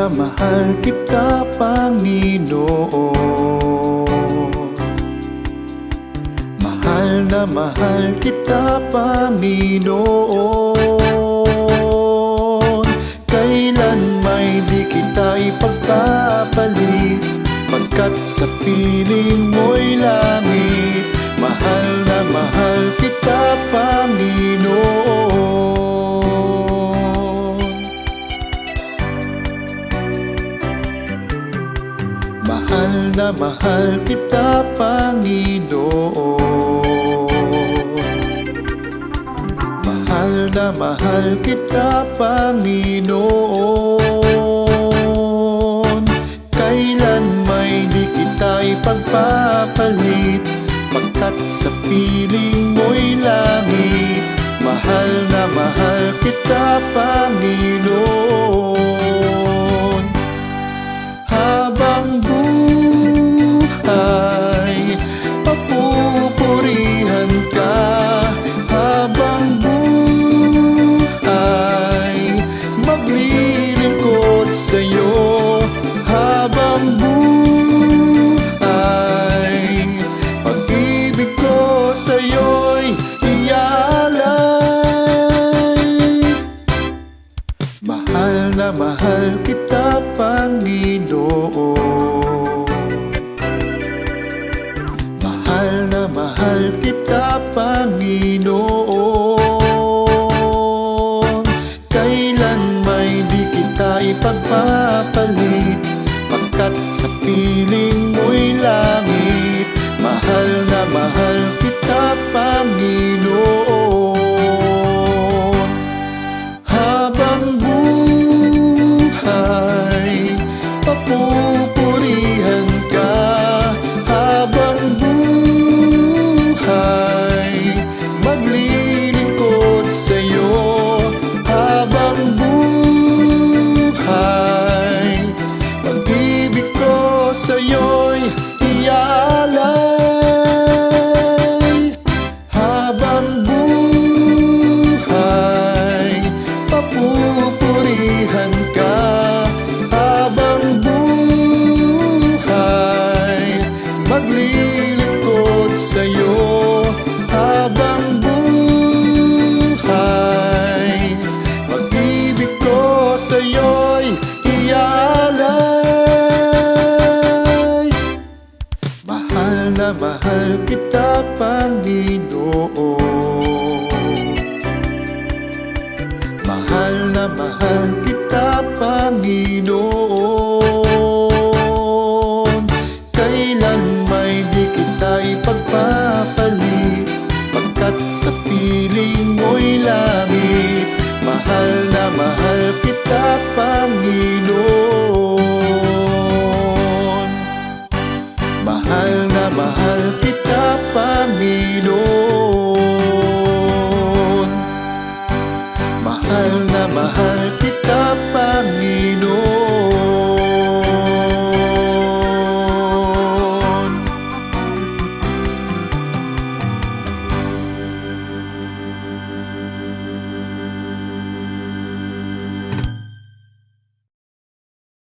mahal kita, Panginoon. Mahal na mahal kita, Panginoon. Kailan may di kita ipagpapalit, pagkat sa piling mo'y langit. Mahal na mahal kita, Panginoon. Mahal na mahal kita, Panginoon. Mahal na mahal kita, Panginoon. Kailan may di kita ipagpapalit, pagkat sa piling mo'y langit. Mahal na mahal kita, Panginoon. Habang buhay, papupurihan ka. Habang buhay, maglilingkod sa'yo. Habang buhay, pag-ibig ko sa'yo'y iaalay. Mahal na mahal kita, Panginoon. Mahal na mahal kita, Panginoon. Kailan may di kita ipagpapalit, pagkat sa piling mo'y langit. Mahal na mahal kita, Panginoon. Habang buhay, papupurihan ka. Habang buhay, maglilingkod sa'yo. Habang buhay, pag-ibig ko sa'yo'y iaalay. Habang buhay, papupurihan ka. Habang buhay, maglilingkod sa'yo. Habang buhay, pag-ibig ko sa'yo'y iaalay. Mahal na mahal kita, Panginoon. Mahal na mahal kita, Panginoon. Kailan may di kita ipagpapalit, pagkat sa piling mo'y langit. Mahal na mahal kita, Panginoon. Mahal na mahal kita, Panginoon. Mahal na mahal kita, Panginoon.